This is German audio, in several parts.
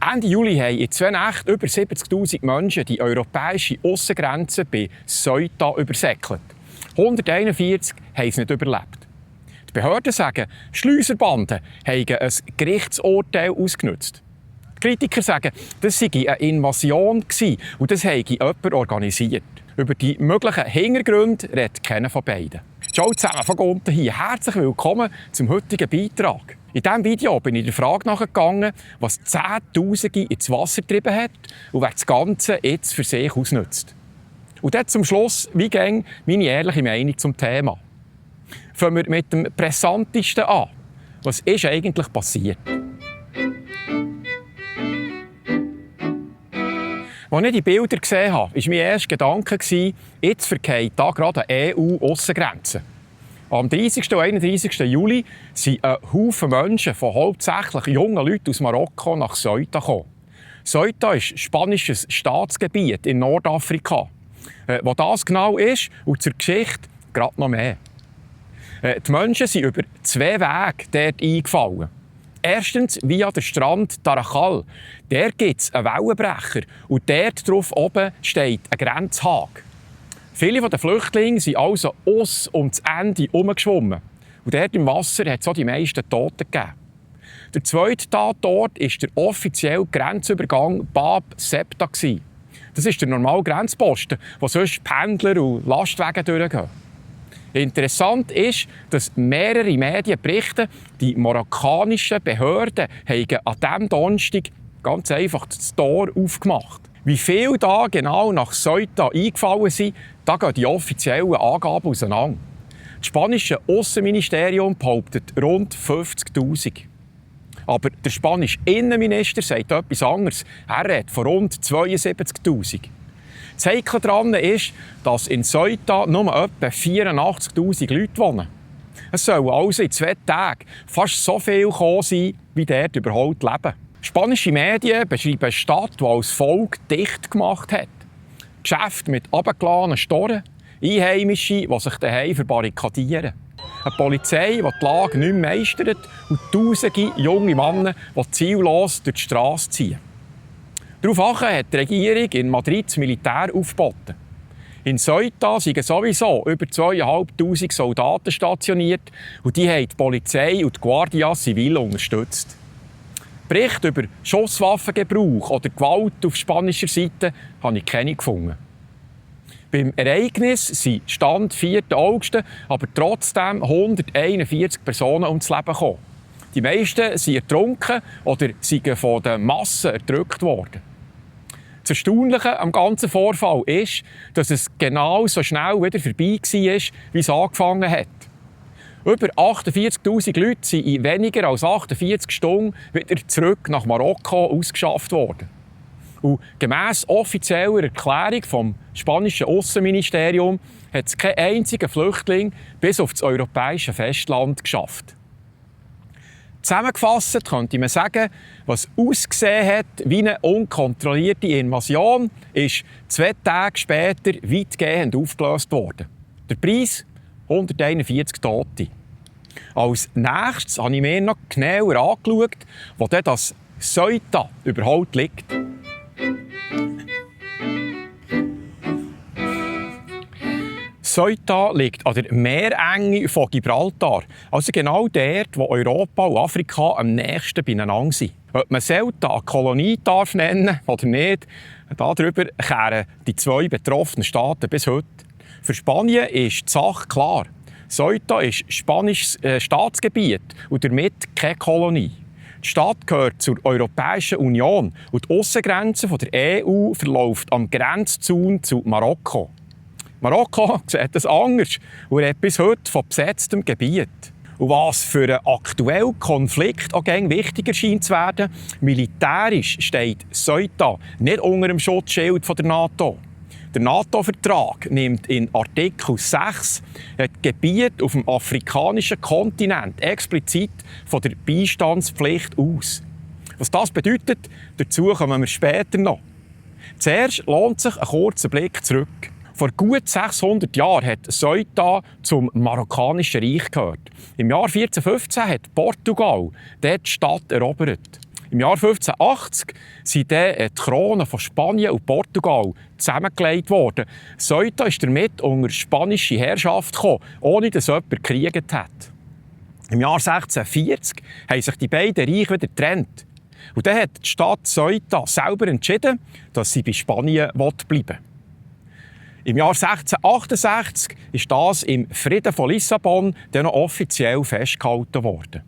Ende Juli haben in 2 Nächten über 70'000 Menschen die europäische Aussengrenze bei Ceuta übersäckelt. 141 haben es nicht überlebt. Die Behörden sagen, Schlieusserbanden haben ein Gerichtsurteil ausgenutzt. Die Kritiker sagen, das sei eine Invasion gewesen und das habe jemand organisiert. Über die möglichen Hintergründe redet keiner von beiden. Ciao zusammen von unten hier. Herzlich willkommen zum heutigen Beitrag. In diesem Video bin ich der Frage nachgegangen, was Zehntausende ins Wasser getrieben hat und wer das Ganze jetzt für sich ausnutzt. Und dann zum Schluss, wie ging meine ehrliche Meinung zum Thema. Fangen wir mit dem Brisantesten an. Was ist eigentlich passiert? Als ich die Bilder gesehen habe, war mein erster Gedanke, jetzt vergeht da gerade eine EU-Aussengrenze. Am 30. und 31. Juli sind ein Haufen Menschen von hauptsächlich jungen Leuten aus Marokko nach Ceuta gekommen. Ceuta ist spanisches Staatsgebiet in Nordafrika. Wo das genau ist und zur Geschichte gerade noch mehr. Die Menschen sind über 2 Wege dort eingefallen. Erstens via den Strand Tarajal. Der gibt es einen Wellenbrecher und dort drauf oben steht ein Grenzhaken. Viele der Flüchtlinge sind also aus um das Ende herumgeschwommen. Und dort im Wasser hat es auch die meisten Toten gegeben. Der zweite Tatort war der offizielle Grenzübergang Bab Septa. Das ist der normale Grenzposten, wo sonst Pendler und Lastwagen durchgehen. Interessant ist, dass mehrere Medien berichten, die marokkanischen Behörden haben an diesem Donnerstag ganz einfach das Tor aufgemacht. Wie viele da genau nach Ceuta eingefallen sind, da gehen die offiziellen Angaben auseinander. Das spanische Aussenministerium behauptet rund 50'000. Aber der spanische Innenminister sagt etwas anderes. Er redet von rund 72'000. Das Heikle daran ist, dass in Ceuta nur etwa 84'000 Leute wohnen. Es sollen also in 2 Tagen fast so viel gekommen sein, wie dort überhaupt leben. Spanische Medien beschreiben eine Stadt, die als Volk dicht gemacht hat. Geschäfte mit runtergeladenen Storen, Einheimische, die sich daheim verbarrikadieren. Eine Polizei, die die Lage nicht mehr meistert und tausende junge Männer, die ziellos durch die Straße ziehen. Daraufhin hat die Regierung in Madrid das Militär aufgeboten. In Ceuta sind sowieso über 2500 Soldaten stationiert und die haben die Polizei und die Guardia Civil unterstützt. Berichte über Schusswaffengebrauch oder Gewalt auf spanischer Seite habe ich keine gefunden. Beim Ereignis sind Stand 4. August aber trotzdem 141 Personen ums Leben gekommen. Die meisten sind ertrunken oder sind von den Massen erdrückt worden. Das Erstaunliche am ganzen Vorfall ist, dass es genau so schnell wieder vorbei war, wie es angefangen hat. Über 48'000 Leute sind in weniger als 48 Stunden wieder zurück nach Marokko ausgeschafft worden. Und gemäss offizieller Erklärung vom spanischen Aussenministerium hat es keinen einzigen Flüchtling bis auf das europäische Festland geschafft. Zusammengefasst könnte man sagen, was ausgesehen hat wie eine unkontrollierte Invasion, ist 2 Tage später weitgehend aufgelöst worden. Der Preis? 141 Tote. Als nächstes habe ich mir noch genauer angeschaut, wo denn das Ceuta überhaupt liegt. Ceuta liegt an der Meerenge von Gibraltar, also genau dort, wo Europa und Afrika am nächsten beieinander sind. Ob man Ceuta eine Kolonie darf nennen oder nicht, darüber kehren die 2 betroffenen Staaten bis heute. Für Spanien ist die Sache klar. Ceuta ist spanisches Staatsgebiet und damit keine Kolonie. Die Stadt gehört zur Europäischen Union und die Aussengrenze der EU verläuft am Grenzzaun zu Marokko. Marokko sieht das anders und redet bis heute von besetztem Gebiet. Und was für einen aktuellen Konflikt auch wichtiger scheint zu werden, militärisch steht Ceuta nicht unter dem Schutzschild der NATO. Der NATO-Vertrag nimmt in Artikel 6 das Gebiet auf dem afrikanischen Kontinent explizit von der Beistandspflicht aus. Was das bedeutet, dazu kommen wir später noch. Zuerst lohnt sich ein kurzer Blick zurück. Vor gut 600 Jahren hat Ceuta zum Marokkanischen Reich gehört. Im Jahr 1415 hat Portugal dort die Stadt erobert. Im Jahr 1580 sind dann die Kronen von Spanien und Portugal zusammengelegt worden. Ceuta ist damit unter spanische Herrschaft gekommen, ohne dass jemand gekriegt hat. Im Jahr 1640 haben sich die beiden Reiche wieder getrennt. Und dann hat die Stadt Ceuta selber entschieden, dass sie bei Spanien bleiben will. Im Jahr 1668 ist das im Frieden von Lissabon dann noch offiziell festgehalten worden.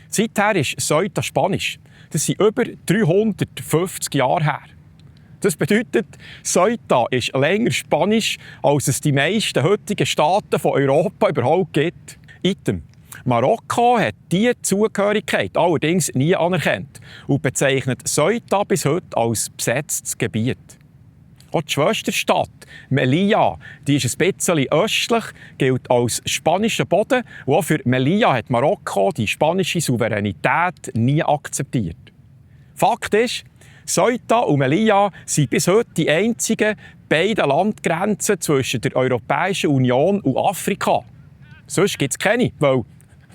Seither ist Ceuta Spanisch. Das sind über 350 Jahre her. Das bedeutet, Ceuta ist länger Spanisch, als es die meisten heutigen Staaten von Europa überhaupt gibt. Item. Marokko hat diese Zugehörigkeit allerdings nie anerkannt und bezeichnet Ceuta bis heute als besetztes Gebiet. Auch die Schwesterstadt Melilla, die ist ein bisschen östlich, gilt als spanischer Boden und auch für Melilla hat Marokko die spanische Souveränität nie akzeptiert. Fakt ist, Ceuta und Melilla sind bis heute die einzigen beiden Landgrenzen zwischen der Europäischen Union und Afrika. Sonst gibt es keine, weil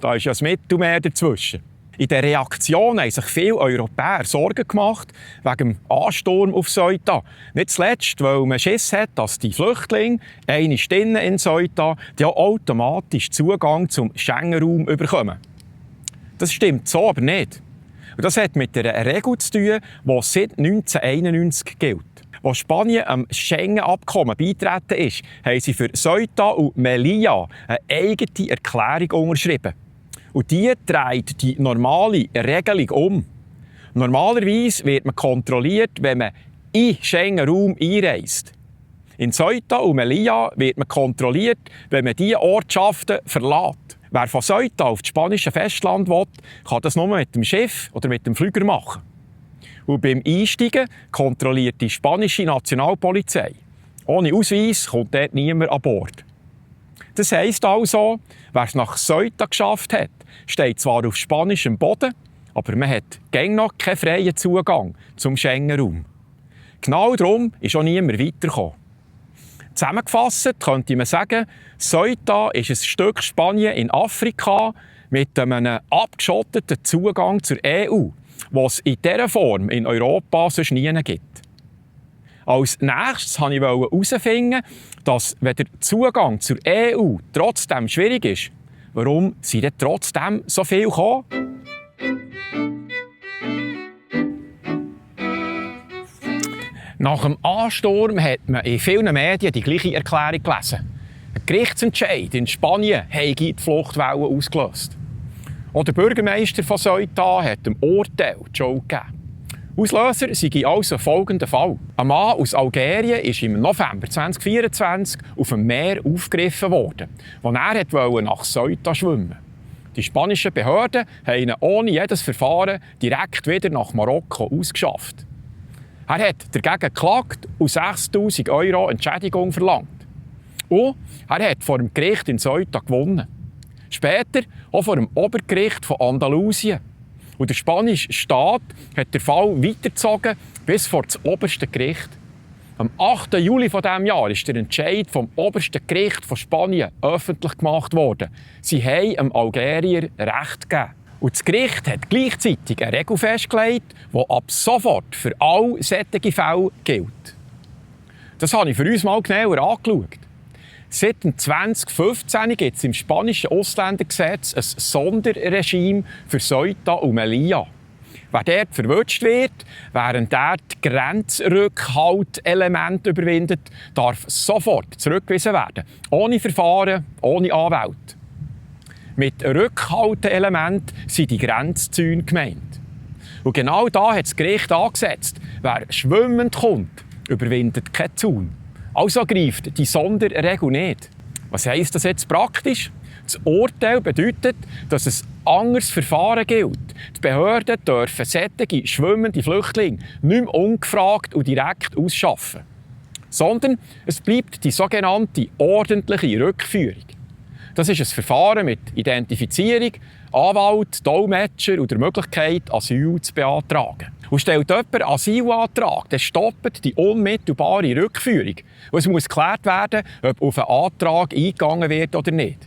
da ist ja das Mittelmeer dazwischen. In der Reaktion haben sich viele Europäer Sorgen gemacht wegen dem Ansturm auf Ceuta. Nicht zuletzt, weil man Schiss hat, dass die Flüchtlinge, eine Stunde in Ceuta, die auch automatisch Zugang zum Schengen-Raum bekommen. Das stimmt so aber nicht. Und das hat mit einer Regel zu tun, die seit 1991 gilt. Als Spanien am Schengen-Abkommen beitreten ist, haben sie für Ceuta und Melilla eine eigene Erklärung unterschrieben. Und die dreht die normale Regelung um. Normalerweise wird man kontrolliert, wenn man in den Schengen-Raum einreist. In Ceuta und Melilla wird man kontrolliert, wenn man diese Ortschaften verlässt. Wer von Ceuta auf das spanische Festland will, kann das nur mit dem Schiff oder mit dem Flüger machen. Und beim Einsteigen kontrolliert die spanische Nationalpolizei. Ohne Ausweis kommt dort niemand an Bord. Das heisst also, wer es nach Ceuta geschafft hat, steht zwar auf spanischem Boden, aber man hat gäng noch keinen freien Zugang zum Schengen-Raum. Genau darum ist auch niemand weitergekommen. Zusammengefasst könnte man sagen, Ceuta ist ein Stück Spanien in Afrika mit einem abgeschotteten Zugang zur EU, was es in dieser Form in Europa sonst nie gibt. Als nächstes wollte ich herausfinden, dass, wenn der Zugang zur EU trotzdem schwierig ist, warum sind denn trotzdem so viele gekommen? Nach dem Ansturm hat man in vielen Medien die gleiche Erklärung gelesen. Ein Gerichtsentscheid in Spanien habe die Fluchtwelle ausgelöst. Auch der Bürgermeister von Ceuta hat dem Urteil die Schuld gegeben. Auslöser sei also folgender Fall. Ein Mann aus Algerien ist im November 2024 auf dem Meer aufgegriffen worden, als er nach Ceuta schwimmen wollte. Die spanischen Behörden haben ihn ohne jedes Verfahren direkt wieder nach Marokko ausgeschafft. Er hat dagegen geklagt und 6'000 € Entschädigung verlangt. Und er hat vor dem Gericht in Ceuta gewonnen. Später auch vor dem Obergericht von Andalusien. Und der spanische Staat hat den Fall weitergezogen bis vor das oberste Gericht. Am 8. Juli dieses Jahres ist der Entscheid vom obersten Gericht von Spanien öffentlich gemacht worden. Sie haben dem Algerier Recht gegeben. Und das Gericht hat gleichzeitig eine Regel festgelegt, die ab sofort für alle solche Fälle gilt. Das habe ich für uns mal genauer angeschaut. Seit 2015 gibt es im spanischen Ausländergesetz ein Sonderregime für Ceuta und Melilla. Wer dort verwutscht wird, während er die Grenzrückhaltelemente überwindet, darf sofort zurückgewiesen werden. Ohne Verfahren, ohne Anwalt. Mit Rückhalteelement sind die Grenzzäune gemeint. Und genau da hat das Gericht angesetzt. Wer schwimmend kommt, überwindet keinen Zaun. Also greift die Sonderregel nicht. Was heisst das jetzt praktisch? Das Urteil bedeutet, dass ein anderes Verfahren gilt. Die Behörden dürfen solche schwimmende Flüchtlinge nicht mehr ungefragt und direkt ausschaffen. Sondern es bleibt die sogenannte ordentliche Rückführung. Das ist ein Verfahren mit Identifizierung, Anwalt, Dolmetscher und der Möglichkeit, Asyl zu beantragen. Und stellt jemand einen Asylantrag, dann stoppt die unmittelbare Rückführung. Und es muss geklärt werden, ob auf einen Antrag eingegangen wird oder nicht.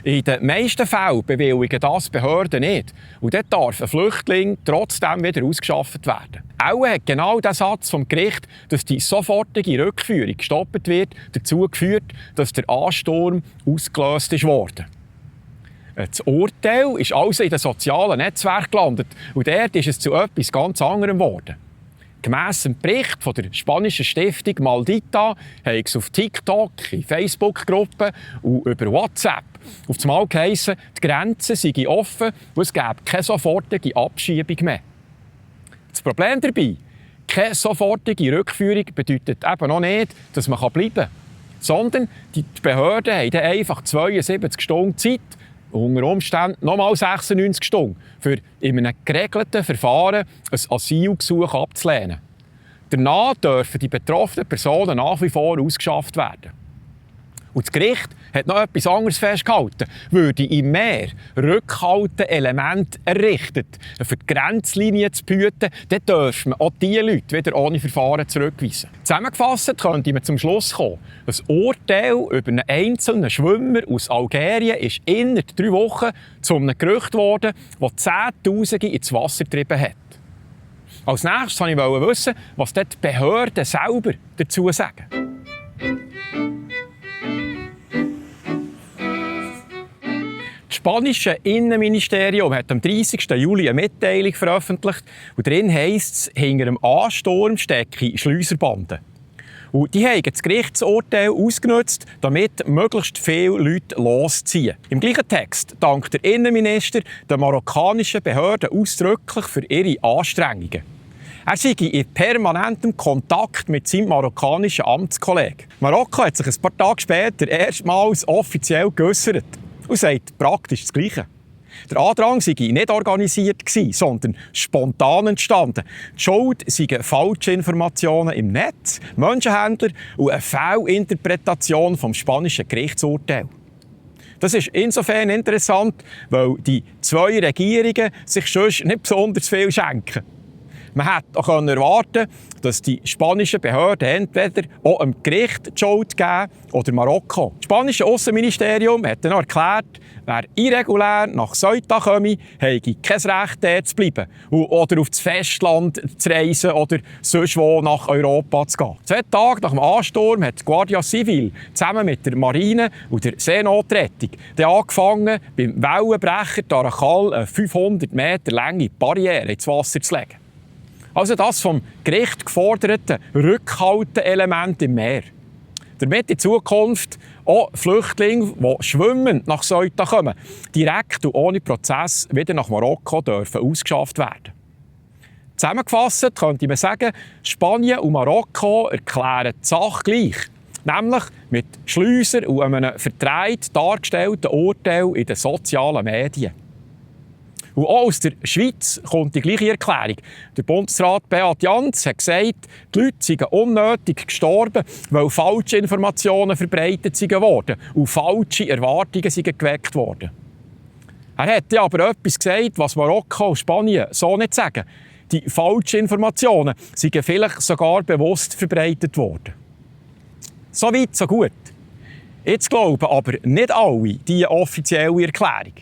In den meisten Fällen bewilligen das Behörden nicht. Und dort darf ein Flüchtling trotzdem wieder ausgeschafft werden. Auch hat genau der Satz vom Gericht, dass die sofortige Rückführung gestoppt wird, dazu geführt, dass der Ansturm ausgelöst wurde. Das Urteil ist also in den sozialen Netzwerken gelandet und dort ist es zu etwas ganz anderem geworden. Gemäss dem Bericht von der spanischen Stiftung Maldita haben es auf TikTok, in Facebook-Gruppen und über WhatsApp auf einmal geheissen, die Grenzen seien offen und es gäbe keine sofortige Abschiebung mehr. Das Problem dabei, keine sofortige Rückführung bedeutet eben noch nicht, dass man bleiben kann, sondern die Behörden haben dann einfach 72 Stunden Zeit, unter Umständen nochmal 96 Stunden, für in einem geregelten Verfahren ein Asylgesuch abzulehnen. Danach dürfen die betroffenen Personen nach wie vor ausgeschafft werden. Und das Gericht hat noch etwas anderes festgehalten. Würde im Meer Rückhalteelemente errichtet, für die Grenzlinie zu behüten, dann dürfen auch diese Leute wieder ohne Verfahren zurückweisen. Zusammengefasst könnte man zum Schluss kommen, ein Urteil über einen einzelnen Schwimmer aus Algerien ist innerhalb 3 Wochen zu einem Gerücht geworden, das Zehntausende ins Wasser getrieben hat. Als nächstes wollte ich wissen, was die Behörden selber dazu sagen. Das spanische Innenministerium hat am 30. Juli eine Mitteilung veröffentlicht und darin heisst es, hinter dem Ansturm stecke Schleuserbanden. Und die haben das Gerichtsurteil ausgenutzt, damit möglichst viele Leute losziehen. Im gleichen Text dankt der Innenminister den marokkanischen Behörden ausdrücklich für ihre Anstrengungen. Er sei in permanentem Kontakt mit seinem marokkanischen Amtskollegen. Marokko hat sich ein paar Tage später erstmals offiziell geäussert und sagt praktisch das Gleiche. Der Andrang sei nicht organisiert, sondern spontan entstanden. Die Schuld seien falsche Informationen im Netz, Menschenhändler und eine Fehlinterpretation vom spanischen Gerichtsurteil. Das ist insofern interessant, weil die 2 Regierungen sich sonst nicht besonders viel schenken. Man hätte auch erwarten können, dass die spanischen Behörden entweder auch dem Gericht die Schuld geben oder Marokko. Das spanische Aussenministerium hat dann erklärt, wer irregulär nach Ceuta komme, habe kein Recht, dort zu bleiben oder auf das Festland zu reisen oder sonst wo nach Europa zu gehen. 2 Tage nach dem Ansturm hat die Guardia Civil zusammen mit der Marine und der Seenotrettung angefangen, beim Wellenbrecher Tarajal eine 500 Meter lange Barriere ins Wasser zu legen. Also das vom Gericht geforderte Rückhalteelement im Meer. Damit in Zukunft auch Flüchtlinge, die schwimmend nach Ceuta kommen, direkt und ohne Prozess wieder nach Marokko dürfen ausgeschafft werden. Zusammengefasst könnte man sagen, Spanien und Marokko erklären die Sache gleich. Nämlich mit Schleuser und einem verdreht dargestellten Urteil in den sozialen Medien. Und auch aus der Schweiz kommt die gleiche Erklärung. Der Bundesrat Beat Jans hat gesagt, die Leute seien unnötig gestorben, weil falsche Informationen verbreitet worden und falsche Erwartungen geweckt worden. Er hat aber etwas gesagt, was Marokko und Spanien so nicht sagen. Die falschen Informationen seien vielleicht sogar bewusst verbreitet worden. So weit, so gut. Jetzt glauben aber nicht alle diese offizielle Erklärung.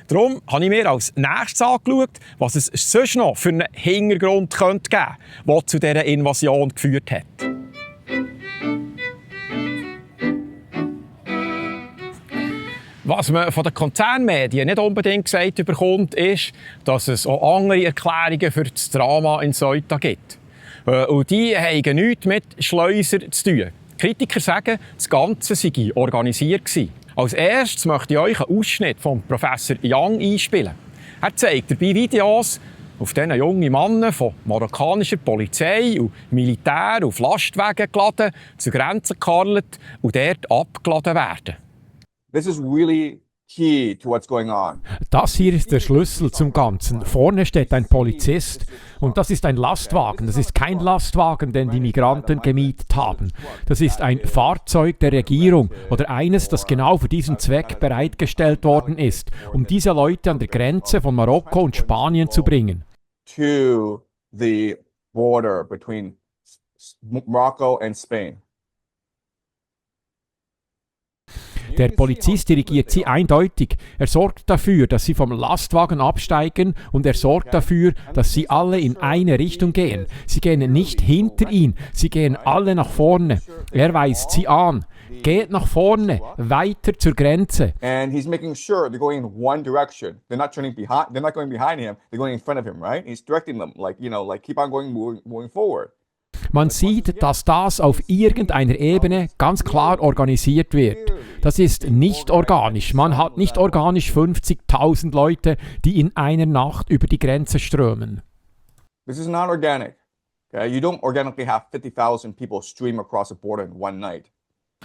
Darum habe ich mir als nächstes angeschaut, was es sonst noch für einen Hintergrund geben könnte, der zu dieser Invasion geführt hat. Was man von den Konzernmedien nicht unbedingt gesagt bekommt, ist, dass es auch andere Erklärungen für das Drama in Ceuta gibt. Und die haben nichts mit Schleuser zu tun. Kritiker sagen, das Ganze sei organisiert gewesen. Als erstes möchte ich euch einen Ausschnitt von Professor Young einspielen. Er zeigt dabei Videos, auf denen junge Männer von marokkanischer Polizei und Militär auf Lastwagen geladen, zur Grenze gekarrt und dort abgeladen werden. This is really key to what's going on. Das hier ist der Schlüssel zum Ganzen. Vorne steht ein Polizist und das ist ein Lastwagen. Das ist kein Lastwagen, den die Migranten gemietet haben. Das ist ein Fahrzeug der Regierung oder eines, das genau für diesen Zweck bereitgestellt worden ist, um diese Leute an der Grenze von Marokko und Spanien zu bringen. To the border between Morocco and Spain. Der Polizist dirigiert sie eindeutig. Er sorgt dafür, dass sie vom Lastwagen absteigen und er sorgt dafür, dass sie alle in eine Richtung gehen. Sie gehen nicht hinter ihn, sie gehen alle nach vorne. Er weist sie an. Geht nach vorne, weiter zur Grenze. And he's making sure they're going in one direction. They're not going behind him, they're going in front of him, right? He's directing them, like keep on moving forward. Man sieht, dass das auf irgendeiner Ebene ganz klar organisiert wird. Das ist nicht organisch. Man hat nicht organisch 50.000 Leute, die in einer Nacht über die Grenze strömen. This is not organic. Okay? You don't organically have 50,000 people stream across the border in one night.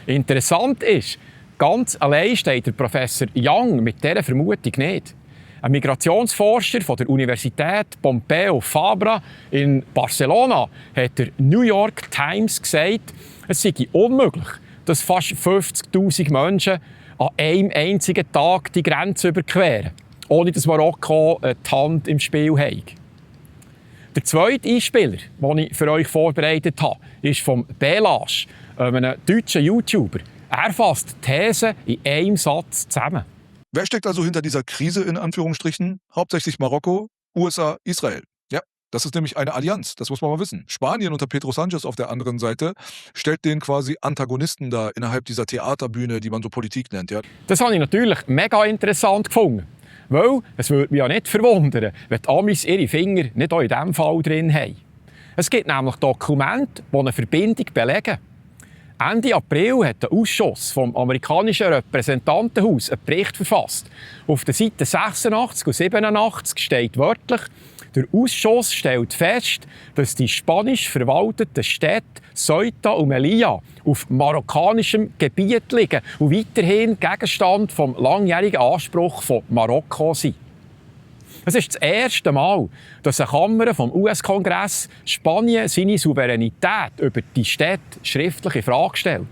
Interessant ist, ganz allein steht der Professor Young mit dieser Vermutung nicht. Ein Migrationsforscher von der Universität Pompeu Fabra in Barcelona hat der New York Times gesagt, es sei unmöglich, dass fast 50'000 Menschen an einem einzigen Tag die Grenze überqueren, ohne dass Marokko die Hand im Spiel hat. Der zweite Einspieler, den ich für euch vorbereitet habe, ist von Belash, einem deutschen YouTuber. Er fasst die These in einem Satz zusammen. Wer steckt also hinter dieser Krise in Anführungsstrichen? Hauptsächlich Marokko, USA, Israel. Ja, das ist nämlich eine Allianz, das muss man mal wissen. Spanien unter Pedro Sánchez auf der anderen Seite stellt den quasi Antagonisten da innerhalb dieser Theaterbühne, die man so Politik nennt. Ja. Das habe ich natürlich mega interessant gefunden. Weil es würde mich ja nicht verwundern, wenn die Amis ihre Finger nicht auch in diesem Fall drin haben. Es gibt nämlich Dokumente, die eine Verbindung belegen. Ende April hat der Ausschuss vom amerikanischen Repräsentantenhaus einen Bericht verfasst. Auf den Seiten 86 und 87 steht wörtlich, der Ausschuss stellt fest, dass die spanisch verwalteten Städte Ceuta und Melilla auf marokkanischem Gebiet liegen und weiterhin Gegenstand des langjährigen Anspruchs von Marokko sind. Es ist das erste Mal, dass eine Kammer vom US-Kongress Spanien seine Souveränität über die Städte schriftlich in Frage stellt.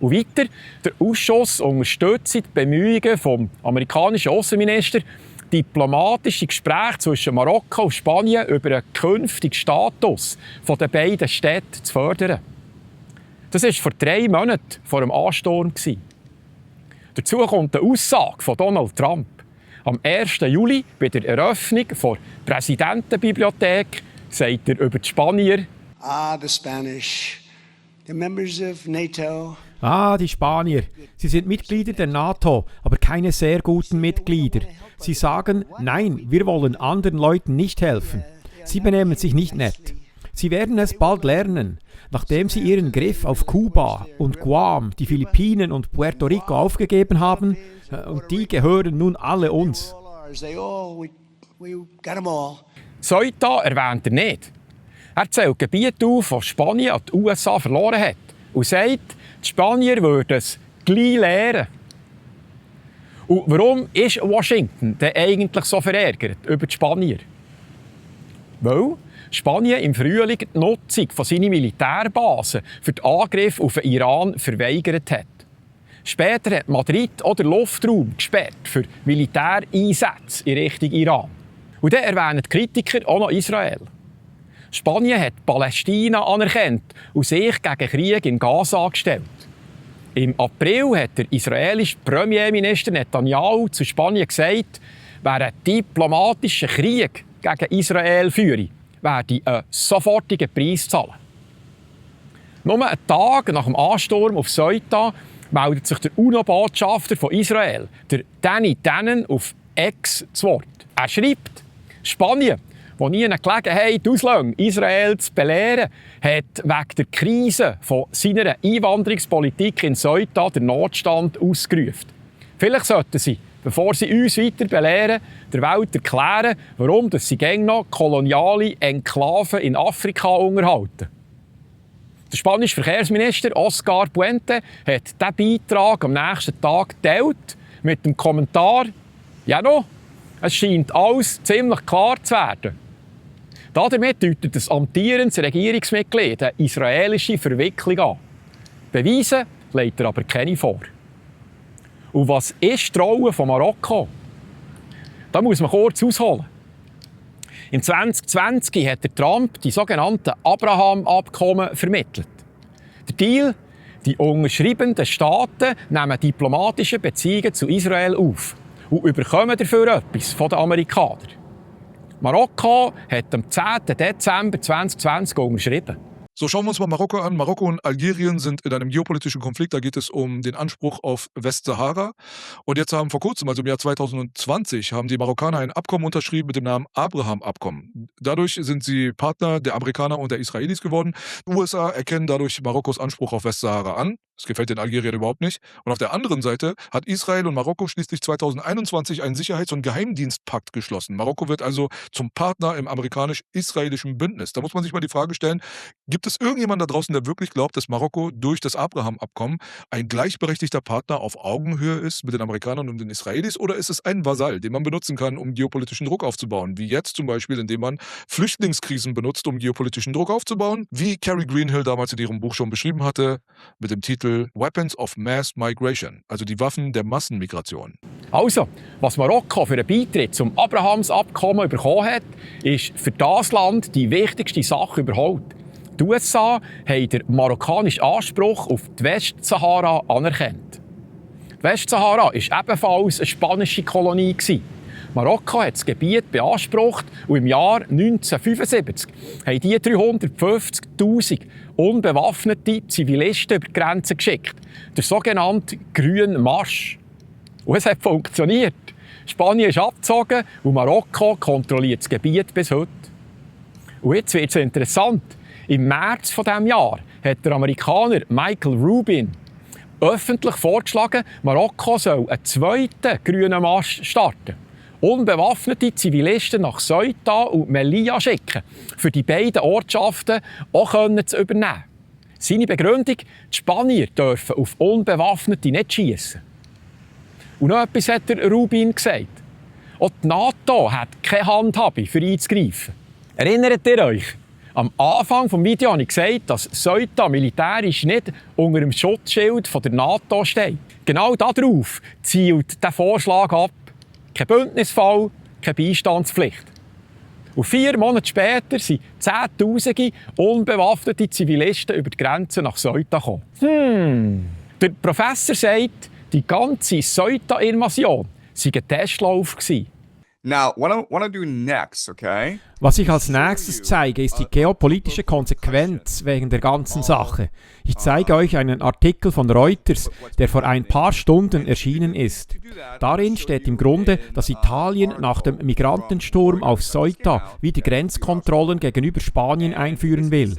Und weiter, der Ausschuss unterstützt die Bemühungen vom amerikanischen Außenminister, diplomatische Gespräche zwischen Marokko und Spanien über den künftigen Status der beiden Städte zu fördern. Das war vor 3 Monaten vor dem Ansturm. Dazu kommt eine Aussage von Donald Trump. Am 1. Juli, bei der Eröffnung der Präsidentenbibliothek, sagt er über die Spanier: the Spanish, the members of NATO. Die Spanier. Sie sind Mitglieder der NATO, aber keine sehr guten Mitglieder. Sie sagen, nein, wir wollen anderen Leuten nicht helfen. Sie benehmen sich nicht nett. Sie werden es bald lernen. Nachdem sie ihren Griff auf Kuba und Guam, die Philippinen und Puerto Rico aufgegeben haben, und die gehören nun alle uns. Ceuta erwähnt er nicht. Er zählt Gebiete auf, die Spanien an die USA verloren hat und sagt, die Spanier würden es gleich lernen. Und warum ist Washington denn eigentlich so verärgert über die Spanier? Weil Spanien im Frühling die Nutzung von seiner Militärbasen für den Angriff auf den Iran verweigert hat. Später hat Madrid auch den Luftraum gesperrt für Militäreinsätze in Richtung Iran. Und dann erwähnen die Kritiker auch noch Israel. Spanien hat Palästina anerkannt und sich gegen Krieg in Gaza gestellt. Im April hat der israelische Premierminister Netanyahu zu Spanien gesagt, wer einen diplomatischen Krieg gegen Israel führe, werde einen sofortigen Preis zahlen. Nur einen Tag nach dem Ansturm auf Ceuta meldet sich der UNO-Botschafter von Israel, der Danny Tannen, auf X zu Wort. Er schreibt, Spanien, das nie eine Gelegenheit auslöst, Israel zu belehren, hat wegen der Krise von seiner Einwanderungspolitik in Ceuta den Notstand ausgerufen. Vielleicht sollten sie, bevor sie uns weiter belehren, der Welt erklären, warum sie gäng noch koloniale Enklaven in Afrika unterhalten. Der spanische Verkehrsminister Oscar Puente hat diesen Beitrag am nächsten Tag geteilt mit dem Kommentar: Ja, no, es scheint alles ziemlich klar zu werden. Damit deutet das amtierendes Regierungsmitglied eine israelische Verwicklung an. Beweise legt er aber keine vor. Und was ist die Rolle von Marokko? Da muss man kurz ausholen. Im 2020 hat der Trump die sogenannten Abraham-Abkommen vermittelt. Der Deal: Die unterschreibenden Staaten nehmen diplomatische Beziehungen zu Israel auf und überkommen dafür etwas von den Amerikanern. Marokko hat am 10. Dezember 2020 unterschrieben. So, schauen wir uns mal Marokko an. Marokko und Algerien sind in einem geopolitischen Konflikt. Da geht es um den Anspruch auf Westsahara. Und jetzt haben vor kurzem, also im Jahr 2020, haben die Marokkaner ein Abkommen unterschrieben mit dem Namen Abraham-Abkommen. Dadurch sind sie Partner der Amerikaner und der Israelis geworden. Die USA erkennen dadurch Marokkos Anspruch auf Westsahara an. Das gefällt den Algeriern überhaupt nicht. Und auf der anderen Seite hat Israel und Marokko schließlich 2021 einen Sicherheits- und Geheimdienstpakt geschlossen. Marokko wird also zum Partner im amerikanisch-israelischen Bündnis. Da muss man sich mal die Frage stellen, gibt es irgendjemanden da draußen, der wirklich glaubt, dass Marokko durch das Abraham-Abkommen ein gleichberechtigter Partner auf Augenhöhe ist mit den Amerikanern und den Israelis? Oder ist es ein Vasall, den man benutzen kann, um geopolitischen Druck aufzubauen? Wie jetzt zum Beispiel, indem man Flüchtlingskrisen benutzt, um geopolitischen Druck aufzubauen? Wie Carrie Greenhill damals in ihrem Buch schon beschrieben hatte, mit dem Titel Weapons of Mass Migration, also die Waffen der Massenmigration. Also, was Marokko für einen Beitritt zum Abrahams-Abkommen bekommen hat, ist für das Land die wichtigste Sache überhaupt. Die USA haben den marokkanischen Anspruch auf die Westsahara anerkannt. Die Westsahara war ebenfalls eine spanische Kolonie. Marokko hat das Gebiet beansprucht und im Jahr 1975 haben die 350'000 unbewaffnete Zivilisten über die Grenze geschickt. Der sogenannte Grüne Marsch. Und es hat funktioniert. Spanien ist abgezogen und Marokko kontrolliert das Gebiet bis heute. Und jetzt wird es interessant. Im März dieses Jahr hat der Amerikaner Michael Rubin öffentlich vorgeschlagen, Marokko soll einen zweiten grünen Marsch starten. Unbewaffnete Zivilisten nach Ceuta und Melilla schicken, für die beiden Ortschaften auch zu übernehmen. Seine Begründung, die Spanier dürfen auf Unbewaffnete nicht schiessen. Und noch etwas hat der Rubin gesagt. Auch die NATO hat keine Handhabe, für einzugreifen. Erinnert ihr euch? Am Anfang des Videos habe ich gesagt, dass Ceuta militärisch nicht unter dem Schutzschild der NATO steht. Genau darauf zielt der Vorschlag ab. Kein Bündnisfall, keine Beistandspflicht. Und 4 Monate später sind Zehntausende unbewaffnete Zivilisten über die Grenze nach Ceuta gekommen. Der Professor sagt, die ganze Ceuta-Invasion sei ein Testlauf gewesen. Now, what I do next, okay? Was ich als nächstes zeige, ist die geopolitische Konsequenz wegen der ganzen Sache. Ich zeige euch einen Artikel von Reuters, der vor ein paar Stunden erschienen ist. Darin steht im Grunde, dass Italien nach dem Migrantensturm auf Ceuta wieder Grenzkontrollen gegenüber Spanien einführen will.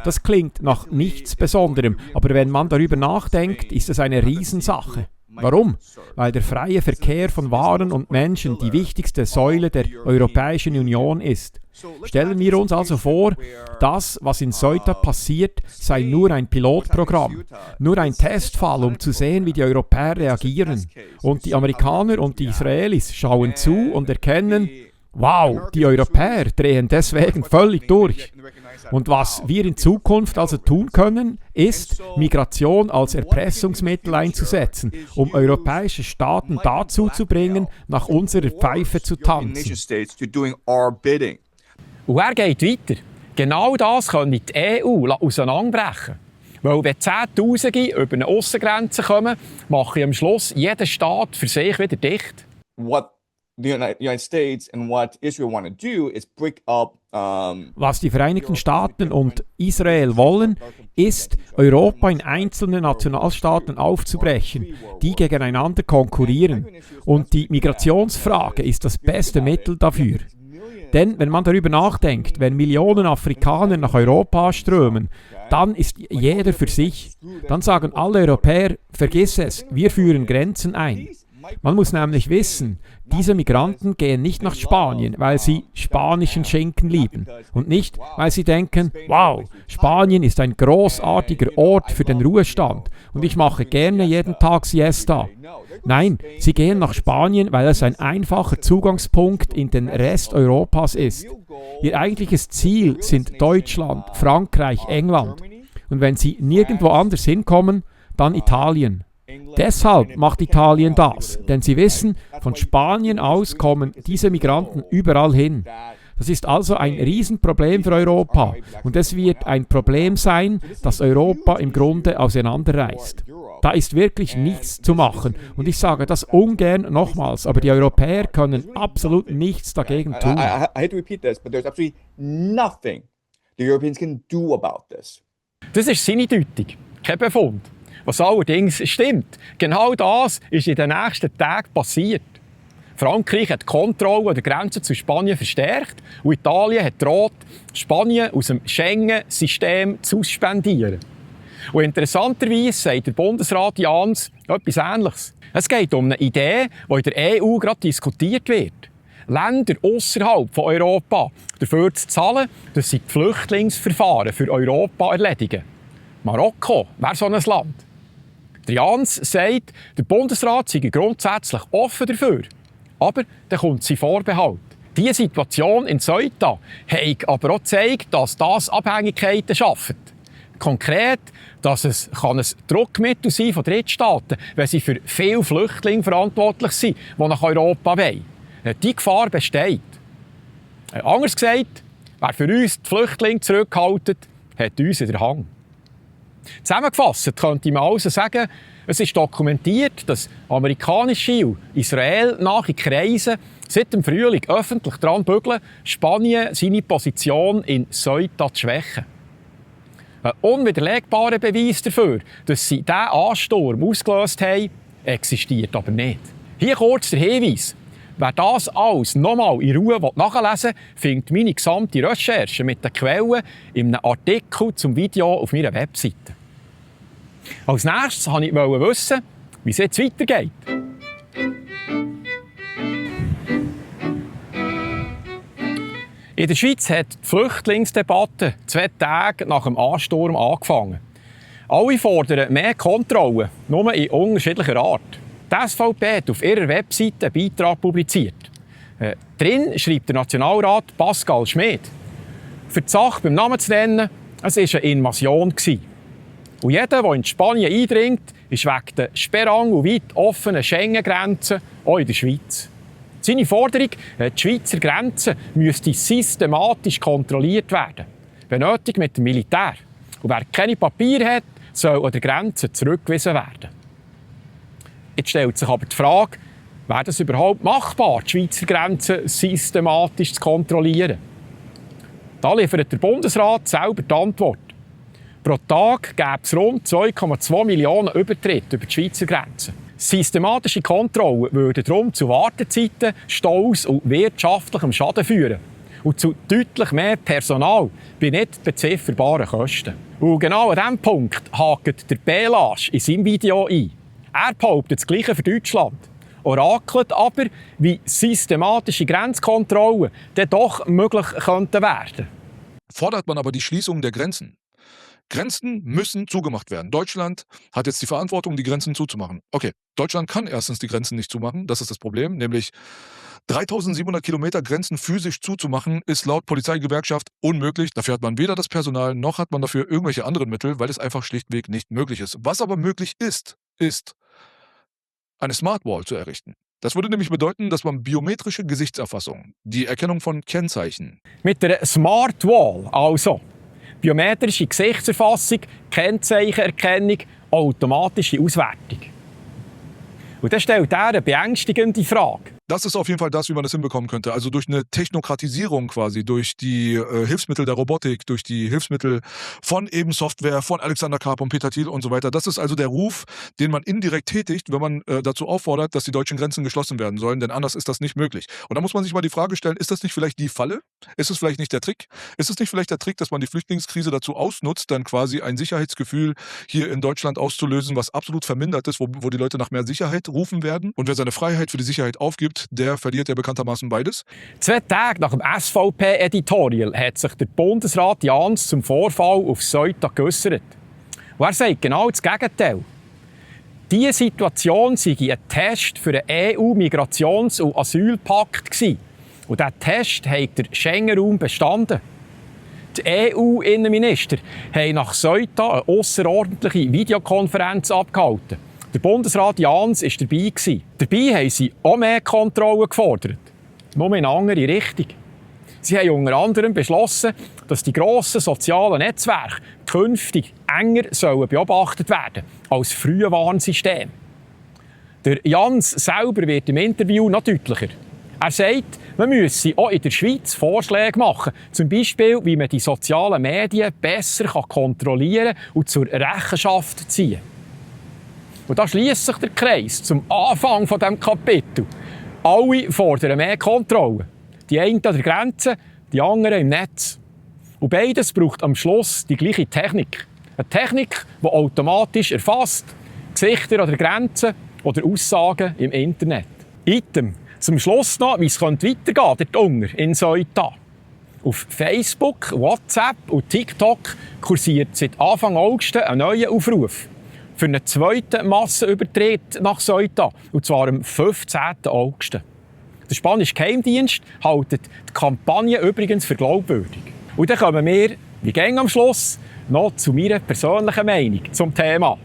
Das klingt nach nichts Besonderem, aber wenn man darüber nachdenkt, ist es eine Riesensache. Warum? Weil der freie Verkehr von Waren und Menschen die wichtigste Säule der Europäischen Union ist. Stellen wir uns also vor, das, was in Ceuta passiert, sei nur ein Pilotprogramm, nur ein Testfall, um zu sehen, wie die Europäer reagieren. Und die Amerikaner und die Israelis schauen zu und erkennen, wow, die Europäer drehen deswegen völlig durch. Und was wir in Zukunft also tun können, ist, Migration als Erpressungsmittel einzusetzen, um europäische Staaten dazu zu bringen, nach unserer Pfeife zu tanzen. Und er geht weiter. Genau das kann die EU auseinanderbrechen. Weil wenn Zehntausende über eine Aussengrenze kommen, mache am Schluss jeder Staat für sich wieder dicht. What the United States and what Israel want to do is break up. Was die Vereinigten Staaten und Israel wollen, ist, Europa in einzelne Nationalstaaten aufzubrechen, die gegeneinander konkurrieren. Und die Migrationsfrage ist das beste Mittel dafür. Denn wenn man darüber nachdenkt, wenn Millionen Afrikaner nach Europa strömen, dann ist jeder für sich. Dann sagen alle Europäer, vergiss es, wir führen Grenzen ein. Man muss nämlich wissen, diese Migranten gehen nicht nach Spanien, weil sie spanischen Schinken lieben und nicht, weil sie denken, wow, Spanien ist ein großartiger Ort für den Ruhestand und ich mache gerne jeden Tag Siesta. Nein, sie gehen nach Spanien, weil es ein einfacher Zugangspunkt in den Rest Europas ist. Ihr eigentliches Ziel sind Deutschland, Frankreich, England. Und wenn sie nirgendwo anders hinkommen, dann Italien. Deshalb macht Italien das, denn sie wissen, von Spanien aus kommen diese Migranten überall hin. Das ist also ein Riesenproblem für Europa. Und es wird ein Problem sein, das Europa im Grunde auseinanderreißt. Da ist wirklich nichts zu machen. Und ich sage das ungern nochmals, aber die Europäer können absolut nichts dagegen tun. I hate to repeat this, but there's absolutely nothing the Europeans can do about this. Das ist seine Deutung, kein Befund. Was allerdings stimmt, genau das ist in den nächsten Tagen passiert. Frankreich hat die Kontrolle an der Grenze zu Spanien verstärkt und Italien hat droht, Spanien aus dem Schengen-System zu suspendieren. Und interessanterweise sagt der Bundesrat Jahns etwas Ähnliches. Es geht um eine Idee, die in der EU gerade diskutiert wird. Länder außerhalb von Europa dafür zu zahlen, dass sie die Flüchtlingsverfahren für Europa erledigen. Marokko wäre so ein Land. Der Jahns sagt, der Bundesrat sei grundsätzlich offen dafür. Aber dann kommt sein Vorbehalt. Diese Situation in Ceuta hat aber auch gezeigt, dass das Abhängigkeiten schafft. Konkret, dass es ein Druckmittel sein von Drittstaaten, wenn sie für viele Flüchtlinge verantwortlich sind, die nach Europa wollen. Diese Gefahr besteht. Anders gesagt, wer für uns die Flüchtlinge zurückhaltet, hat uns in der Hand. Zusammengefasst könnte man also sagen, es ist dokumentiert, dass amerikanische und israelnahe Kreise seit dem Frühling öffentlich daran bügeln, Spanien seine Position in Ceuta zu schwächen. Ein unwiderlegbarer Beweis dafür, dass sie diesen Ansturm ausgelöst haben, existiert aber nicht. Hier kurz der Hinweis. Wer das alles nochmal in Ruhe nachlesen will, findet meine gesamte Recherche mit den Quellen in einem Artikel zum Video auf meiner Webseite. Als nächstes wollte ich wissen, wie es jetzt weitergeht. In der Schweiz hat die Flüchtlingsdebatte 2 Tage nach dem Ansturm angefangen. Alle fordern mehr Kontrollen, nur in unterschiedlicher Art. Die SVP hat auf ihrer Webseite einen Beitrag publiziert. Drin schreibt der Nationalrat Pascal Schmid. Für die Sache beim Namen zu nennen, es war eine Invasion. Und jeder, der in Spanien eindringt, ist wegen der sperrang und weit offenen Schengen-Grenzen auch in der Schweiz. Seine Forderung, die Schweizer Grenze müsste systematisch kontrolliert werden. Wenn nötig mit dem Militär. Und wer keine Papiere hat, soll an der Grenze zurückgewiesen werden. Jetzt stellt sich aber die Frage, wäre es überhaupt machbar, die Schweizer Grenze systematisch zu kontrollieren? Da liefert der Bundesrat selber die Antwort. Pro Tag gäbe es rund 2,2 Millionen Übertritte über die Schweizer Grenze. Systematische Kontrollen würden darum zu Wartezeiten, Staus und wirtschaftlichem Schaden führen. Und zu deutlich mehr Personal bei nicht bezifferbaren Kosten. Und genau an diesem Punkt hakt der Belage in seinem Video ein. Er behauptet das Gleiche für Deutschland, orakelt aber, wie systematische Grenzkontrollen dann doch möglich könnten werden. Fordert man aber die Schließung der Grenzen. Grenzen müssen zugemacht werden. Deutschland hat jetzt die Verantwortung, die Grenzen zuzumachen. Okay, Deutschland kann erstens die Grenzen nicht zumachen, das ist das Problem, nämlich 3700 Kilometer Grenzen physisch zuzumachen, ist laut Polizeigewerkschaft unmöglich. Dafür hat man weder das Personal, noch hat man dafür irgendwelche anderen Mittel, weil es einfach schlichtweg nicht möglich ist. Was aber möglich ist eine Smart Wall zu errichten. Das würde nämlich bedeuten, dass man biometrische Gesichtserfassung, die Erkennung von Kennzeichen. Mit der Smart Wall also. Biometrische Gesichtserfassung, Kennzeichenerkennung, automatische Auswertung. Und dann stellt er eine beängstigende Frage. Das ist auf jeden Fall das, wie man das hinbekommen könnte. Also durch eine Technokratisierung quasi, durch die Hilfsmittel der Robotik, durch die Hilfsmittel von eben Software, von Alexander Karp und Peter Thiel und so weiter. Das ist also der Ruf, den man indirekt tätigt, wenn man dazu auffordert, dass die deutschen Grenzen geschlossen werden sollen, denn anders ist das nicht möglich. Und da muss man sich mal die Frage stellen, ist das nicht vielleicht die Falle? Ist es vielleicht nicht der Trick? Ist es nicht vielleicht der Trick, dass man die Flüchtlingskrise dazu ausnutzt, dann quasi ein Sicherheitsgefühl hier in Deutschland auszulösen, was absolut vermindert ist, wo die Leute nach mehr Sicherheit rufen werden? Und wer seine Freiheit für die Sicherheit aufgibt, der verliert ja bekanntermaßen beides. 2 Tage nach dem SVP-Editorial hat sich der Bundesrat Jahns zum Vorfall auf Ceuta geäussert. Und er sagt genau das Gegenteil. Diese Situation sei ein Test für einen EU-Migrations- und Asylpakt gewesen. Und dieser Test hat der Schengen-Raum bestanden. Die EU-Innenminister haben nach Ceuta eine ausserordentliche Videokonferenz abgehalten. Der Bundesrat Jahns war dabei. Dabei haben sie auch mehr Kontrollen gefordert. Nur in eine andere Richtung. Sie haben unter anderem beschlossen, dass die grossen sozialen Netzwerke künftig enger beobachtet werden als Frühwarnsystem. Der Jans selber wird im Interview noch deutlicher. Er sagt, man müsse auch in der Schweiz Vorschläge machen, zum Beispiel, wie man die sozialen Medien besser kontrollieren und zur Rechenschaft ziehen kann. Und da schließt sich der Kreis zum Anfang dieses Kapitels. Alle fordern mehr Kontrolle. Die einen an der Grenze, die anderen im Netz. Und beides braucht am Schluss die gleiche Technik. Eine Technik, die automatisch erfasst, Gesichter an der Grenze oder Aussagen im Internet. Item. Zum Schluss noch, wie es weitergehen könnte dort unten in Ceuta. Auf Facebook, WhatsApp und TikTok kursiert seit Anfang August ein neuer Aufruf für einen zweiten Massenübertritt nach Ceuta, und zwar am 15. August. Der spanische Geheimdienst hält die Kampagne übrigens für glaubwürdig. Und dann kommen wir, wie gäng am Schluss, noch zu meiner persönlichen Meinung zum Thema.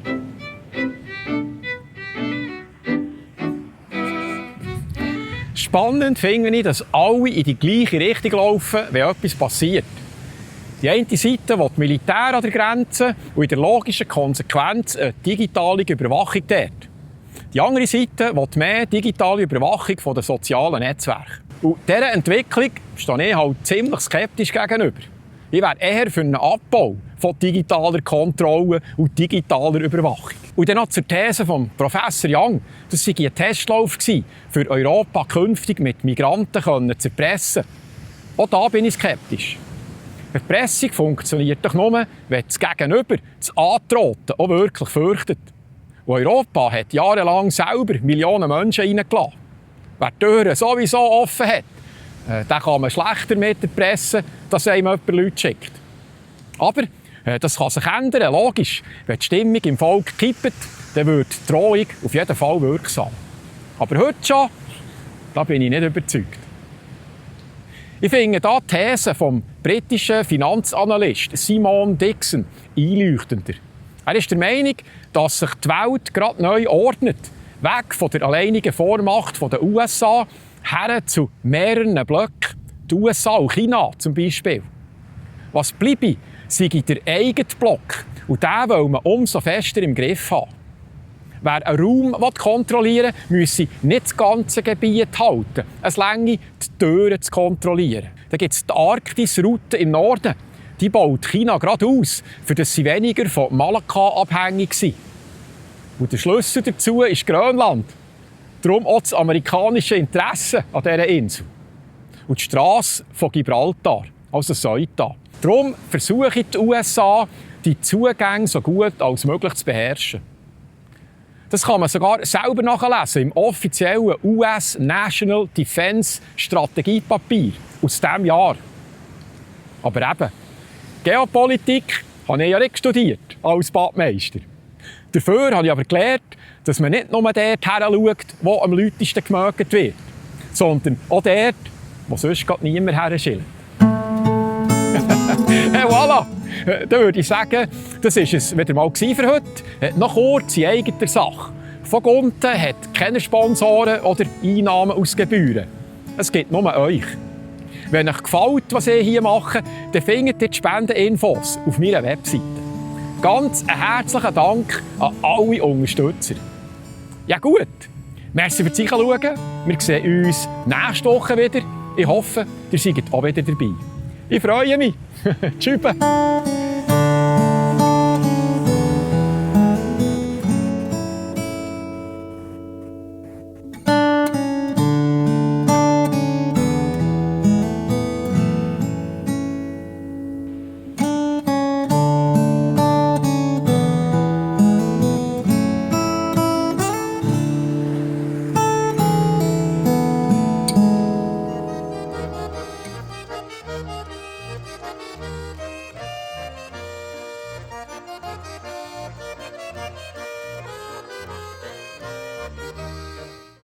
Spannend finde ich, dass alle in die gleiche Richtung laufen, wenn etwas passiert. Die eine Seite will Militär an der Grenze und in der logischen Konsequenz eine digitale Überwachung dort. Die andere Seite will mehr digitale Überwachung von den sozialen Netzwerken. Und dieser Entwicklung stehe ich halt ziemlich skeptisch gegenüber. Ich wäre eher für einen Abbau von digitaler Kontrolle und digitaler Überwachung. Und dann noch zur These von Professor Young. Das sei ein Testlauf gewesen, für Europa künftig mit Migranten zu erpressen. Auch da bin ich skeptisch. Erpressung funktioniert doch nur, wenn das Gegenüber, das Androhte, auch wirklich fürchtet. Und Europa hat jahrelang selber Millionen Menschen reingelassen. Wer die Türen sowieso offen hat, den kann man schlechter mit erpressen, dass einem jemand Leute schickt. Aber das kann sich ändern, logisch. Wenn die Stimmung im Volk kippt, dann wird die Drohung auf jeden Fall wirksam. Aber heute schon, da bin ich nicht überzeugt. Ich finde hier die These vom britischen Finanzanalyst Simon Dixon einleuchtender. Er ist der Meinung, dass sich die Welt gerade neu ordnet, weg von der alleinigen Vormacht der USA her zu mehreren Blöcken, die USA und China zum Beispiel. Was bleibe, sei der eigene Block, und den will man umso fester im Griff haben. Wer einen Raum kontrollieren will, müsse nicht das ganze Gebiet halten. Es reiche, die Türen zu kontrollieren. Dann gibt es die Arktisroute im Norden. Die baut China gerade aus, für dass sie weniger von Malakka abhängig sind. Und der Schlüssel dazu ist Grönland. Darum auch das amerikanische Interesse an dieser Insel. Und die Strasse von Gibraltar, also Ceuta. Darum versuchen die USA, die Zugänge so gut als möglich zu beherrschen. Das kann man sogar selber nachlesen im offiziellen US National Defense Strategiepapier aus diesem Jahr. Aber eben, Geopolitik habe ich ja nicht studiert als Badmeister. Dafür habe ich aber gelernt, dass man nicht nur dort her schaut, wo am lautesten gemögt wird, sondern auch dort, wo sonst gerade niemand her schillt. Hey, voilà! Dann würde ich sagen, das war es wieder mal für heute. Noch kurz in eigener Sache. Von Gunten hat keine Sponsoren oder Einnahmen aus Gebühren. Es gibt nur euch. Wenn euch gefällt, was ich hier mache, dann findet ihr die Spendeninfos auf meiner Webseite. Ganz einen herzlichen Dank an alle Unterstützer. Ja gut, merci fürs Zuschauen. Wir sehen uns nächste Woche wieder. Ich hoffe, ihr seid auch wieder dabei. Ich freue mich. Tschüss.